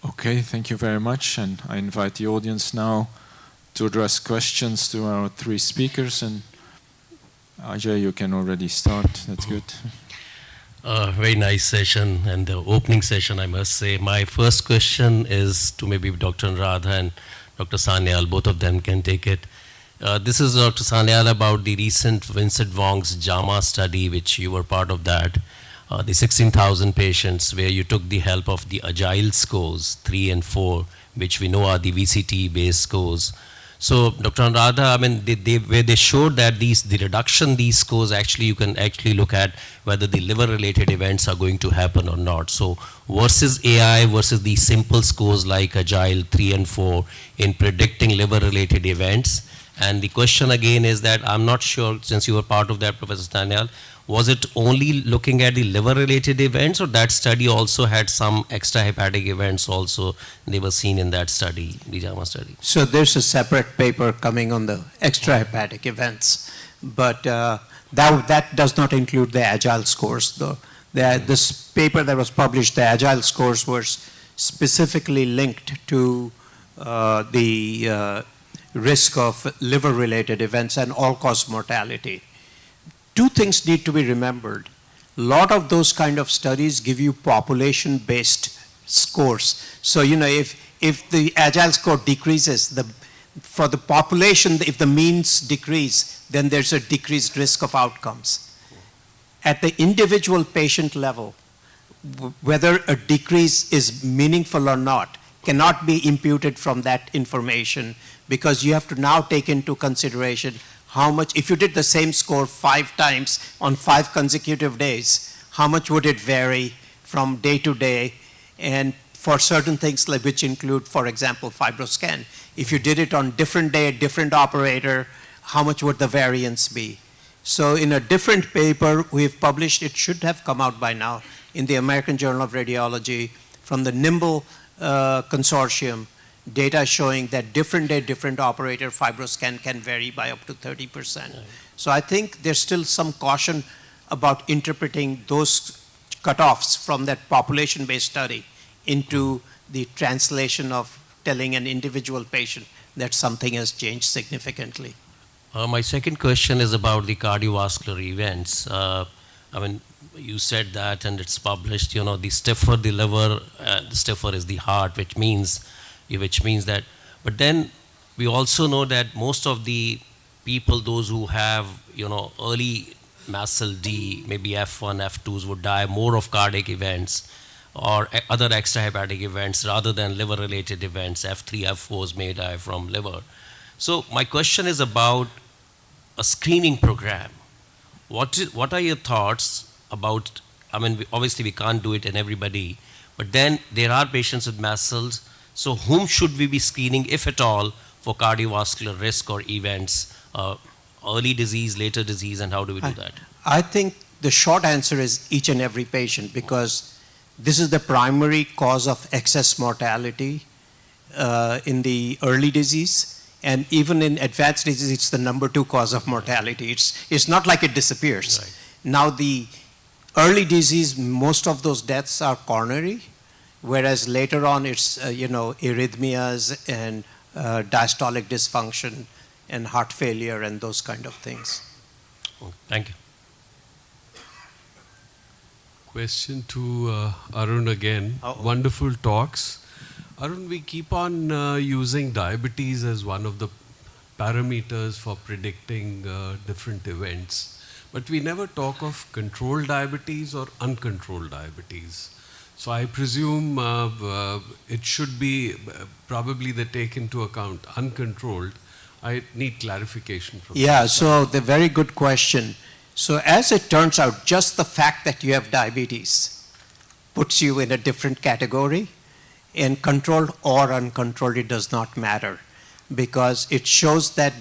Okay, thank you very much. And I invite the audience now to address questions to our three speakers. And Ajay, you can already start. That's good. Very nice session, and the opening session, I must say. My first question is to maybe Dr. Anuradha and Dr. Sanyal. Both of them can take it. This is Dr. Sanyal about the recent Vincent Wong's JAMA study, which you were part of that. The 16,000 patients where you took the help of the agile scores, 3 and 4, which we know are the VCT-based scores. So, Dr. Anuradha, I mean, where they showed that the reduction these scores, actually you can actually look at whether the liver-related events are going to happen or not. So, versus AI versus the simple scores like Agile 3 and 4 in predicting liver-related events. And the question again is that I'm not sure, since you were part of that, Professor Sanyal, was it only looking at the liver-related events, or that study also had some extrahepatic events also they were seen in that study, the JAMA study? So there's a separate paper coming on the extrahepatic events, but that does not include the agile scores, though. This paper that was published, the agile scores were specifically linked to the risk of liver-related events and all-cause mortality. Two things need to be remembered. A lot of those kind of studies give you population-based scores. So, you know, if the agile score decreases, for the population, if the means decrease, then there's a decreased risk of outcomes. At the individual patient level, whether a decrease is meaningful or not cannot be imputed from that information, because you have to now take into consideration how much, if you did the same score 5 times on 5 consecutive days, how much would it vary from day to day? And for certain things, like which include, for example, FibroScan, if you did it on different day, different operator, how much would the variance be? So in a different paper we've published, it should have come out by now, in the American Journal of Radiology from the NIMBLE consortium, data showing that different day, different operator FibroScan can vary by up to 30%. Right. So I think there's still some caution about interpreting those cutoffs from that population-based study into the translation of telling an individual patient that something has changed significantly. My second question is about the cardiovascular events. I mean, you said that, and it's published, you know, the stiffer the liver, the stiffer is the heart, which means that, but then we also know that most of the people, those who have, you know, early MASLD, maybe F1, F2s, would die more of cardiac events or other extrahepatic events rather than liver-related events. F3, F4s may die from liver. So my question is about a screening program. What are your thoughts about, I mean, obviously we can't do it in everybody, but then there are patients with MASLs. So whom should we be screening, if at all, for cardiovascular risk or events, early disease, later disease, and how do we do that? I think the short answer is each and every patient, because this is the primary cause of excess mortality in the early disease, and even in advanced disease, it's the #2 cause of mortality. It's not like it disappears. Right. Now the early disease, most of those deaths are coronary, whereas later on it's, you know, arrhythmias and diastolic dysfunction and heart failure and those kind of things. Oh, thank you. Question to Arun again. Wonderful talks. Arun, we keep on using diabetes as one of the parameters for predicting different events, but we never talk of controlled diabetes or uncontrolled diabetes. So I presume it should be probably they take into account uncontrolled. I need clarification from you. Yeah, so the very good question. So as it turns out, just the fact that you have diabetes puts you in a different category, and controlled or uncontrolled, it does not matter, because it shows that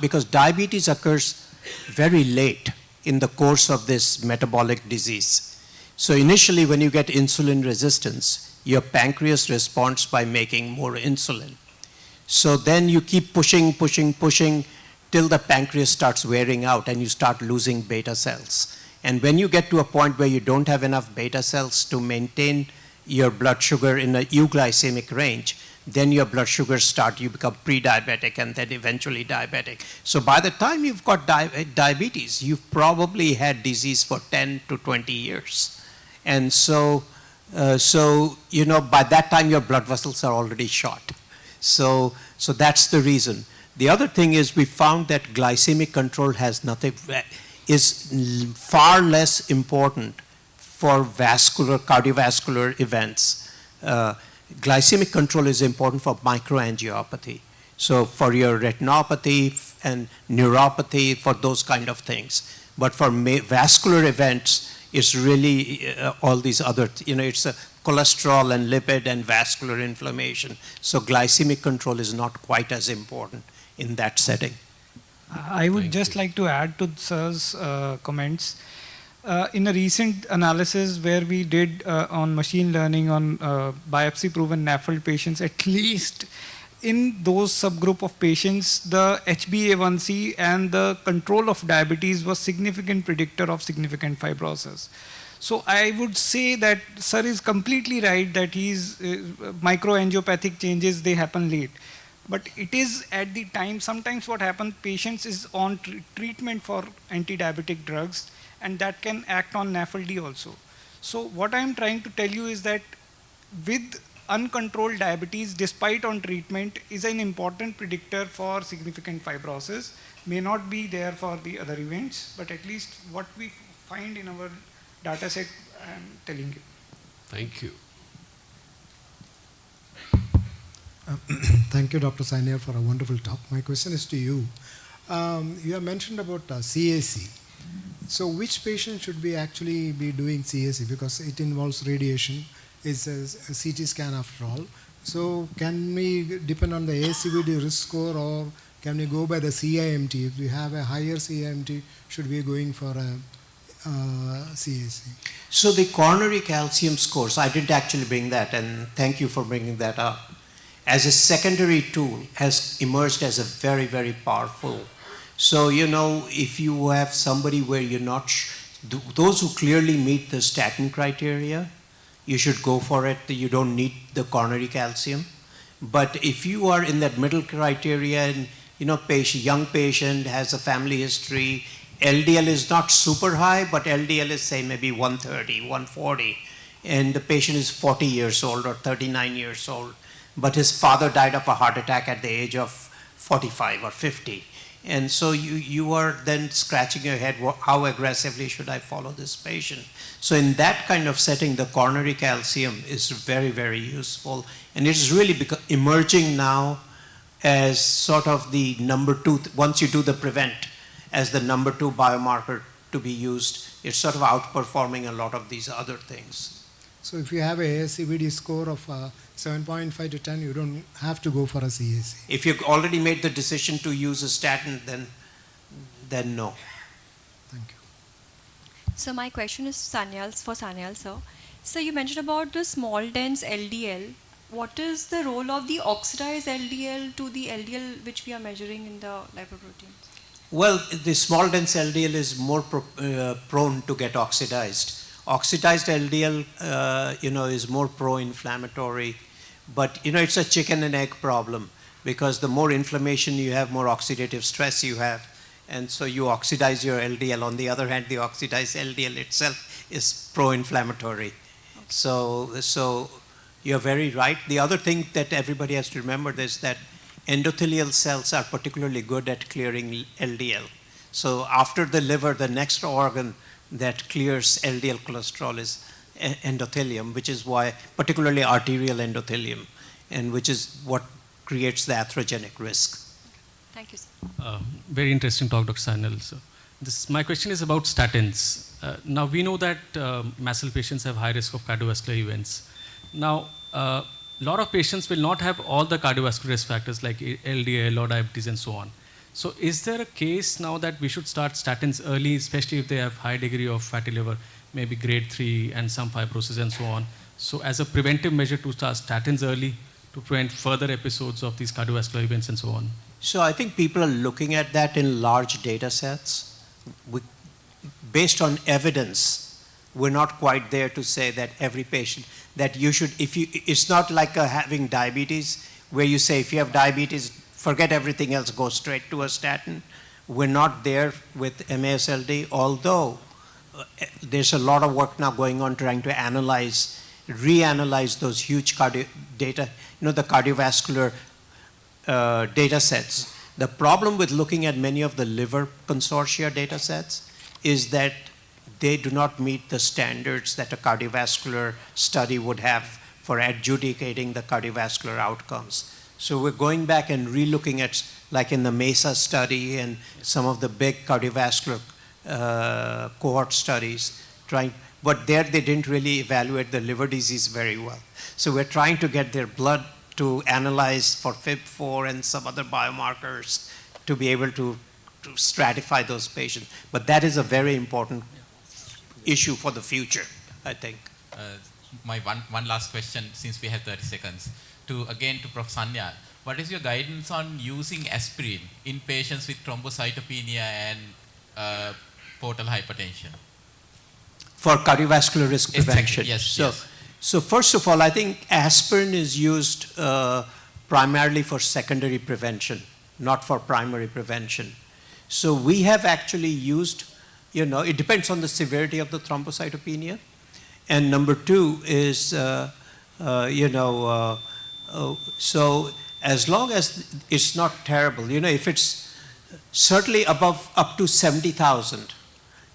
because diabetes occurs very late in the course of this metabolic disease. So initially when you get insulin resistance, your pancreas responds by making more insulin. So then you keep pushing till the pancreas starts wearing out and you start losing beta cells. And when you get to a point where you don't have enough beta cells to maintain your blood sugar in a euglycemic range, then your blood sugars you become pre-diabetic and then eventually diabetic. So by the time you've got diabetes, you've probably had disease for 10 to 20 years. And so, by that time your blood vessels are already shot. So that's the reason. The other thing is we found that glycemic control is far less important for cardiovascular events. Glycemic control is important for microangiopathy. So for your retinopathy and neuropathy, for those kind of things. But for vascular events, it's really all these other, it's a cholesterol and lipid and vascular inflammation. So glycemic control is not quite as important in that setting. I would just like to add to Sir's comments. In a recent analysis where we did on machine learning on biopsy-proven NAFLD patients, at least in those subgroup of patients, the HbA1c and the control of diabetes was significant predictor of significant fibrosis. So I would say that Sir is completely right that microangiopathic changes, they happen late. But it is at the time, sometimes what happens, patients is on treatment for anti-diabetic drugs, and that can act on NAFLD also. So what I'm trying to tell you is that with uncontrolled diabetes, despite on treatment, is an important predictor for significant fibrosis. May not be there for the other events, but at least what we find in our data set, I'm telling you. Thank you. Thank you, Dr. Sanyal, for a wonderful talk. My question is to you. You have mentioned about CAC. So which patient should we actually be doing CAC? Because it involves radiation. It's a CT scan after all. So can we depend on the ASCVD risk score, or can we go by the CIMT? If we have a higher CIMT, should we be going for a CAC? So the coronary calcium scores, I didn't actually bring that, and thank you for bringing that up, as a secondary tool has emerged as a very, very powerful. So, if you have somebody where you're not, those who clearly meet the statin criteria, you should go for it. You don't need the coronary calcium. But if you are in that middle criteria and, young patient has a family history, LDL is not super high, but LDL is say maybe 130, 140, and the patient is 40 years old or 39 years old, but his father died of a heart attack at the age of 45 or 50. And so you are then scratching your head, how aggressively should I follow this patient? So in that kind of setting, the coronary calcium is very, very useful. And it is really emerging now as sort of the number 2, once you do the prevent, as the number 2 biomarker to be used. It's sort of outperforming a lot of these other things. So if you have a ASCVD score of 7.5 to 10, you don't have to go for a CAC. If you've already made the decision to use a statin, then no. Thank you. So my question is for Sanyal, sir. So you mentioned about the small dense LDL. What is the role of the oxidized LDL to the LDL which we are measuring in the lipoproteins? Well, the small dense LDL is more prone to get oxidized. Oxidized LDL, is more pro-inflammatory, but it's a chicken and egg problem, because the more inflammation you have, more oxidative stress you have, and so you oxidize your LDL. On the other hand, the oxidized LDL itself is pro-inflammatory. Okay. So you're very right. The other thing that everybody has to remember is that endothelial cells are particularly good at clearing LDL. So after the liver, the next organ that clears LDL cholesterol is endothelium, which is why, particularly arterial endothelium, and which is what creates the atherogenic risk. Thank you, sir. Very interesting talk, Dr. Sanil. So my question is about statins. Now we know that MASLD patients have high risk of cardiovascular events. Now, a lot of patients will not have all the cardiovascular risk factors like LDL or diabetes and so on. So is there a case now that we should start statins early, especially if they have high degree of fatty liver, maybe grade 3 and some fibrosis and so on? So as a preventive measure to start statins early to prevent further episodes of these cardiovascular events and so on? So I think people are looking at that in large data sets. Based on evidence, we're not quite there to say that every patient, that you should, it's not like having diabetes, where you say if you have diabetes, forget everything else, go straight to a statin. We're not there with MASLD, although there's a lot of work now going on trying to reanalyze those huge data, the cardiovascular data sets. The problem with looking at many of the liver consortia data sets is that they do not meet the standards that a cardiovascular study would have for adjudicating the cardiovascular outcomes. So we're going back and relooking at, like in the MESA study and some of the big cardiovascular cohort studies, but there they didn't really evaluate the liver disease very well. So we're trying to get their blood to analyze for FIB4 and some other biomarkers to be able to stratify those patients. But that is a very important issue for the future, I think. My one last question, since we have 30 seconds. To Prof. Sanyal, what is your guidance on using aspirin in patients with thrombocytopenia and portal hypertension? For cardiovascular risk prevention. Yes, So first of all, I think aspirin is used primarily for secondary prevention, not for primary prevention. So we have actually used, it depends on the severity of the thrombocytopenia. And number two is, so as long as it's not terrible, if it's certainly up to 70,000,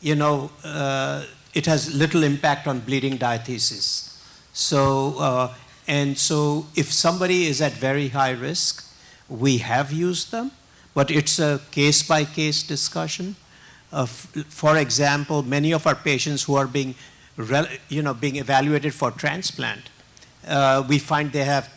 it has little impact on bleeding diathesis. So, and so if somebody is at very high risk, we have used them, but it's a case-by-case discussion. For example, many of our patients who are being evaluated for transplant, we find they have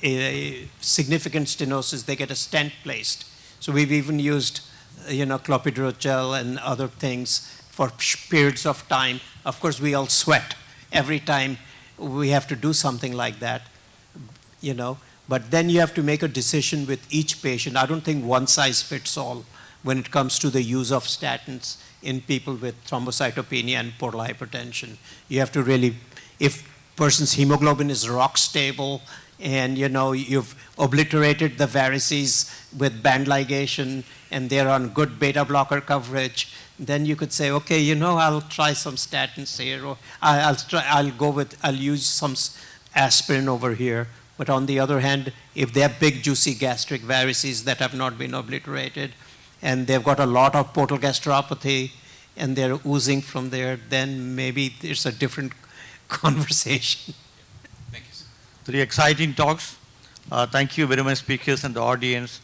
a significant stenosis. They get a stent placed. So we've even used, clopidogrel and other things for periods of time. Of course, we all sweat every time we have to do something like that, But then you have to make a decision with each patient. I don't think one size fits all when it comes to the use of statins in people with thrombocytopenia and portal hypertension. You have to really, if person's hemoglobin is rock stable and you've obliterated the varices with band ligation and they're on good beta blocker coverage, then you could say, okay, I'll try some statins here, or I'll use some aspirin over here. But on the other hand, if they have big juicy gastric varices that have not been obliterated, and they've got a lot of portal gastropathy, and they're oozing from there, then maybe there's a different conversation. Thank you, sir. 3 exciting talks. Thank you very much, speakers and the audience.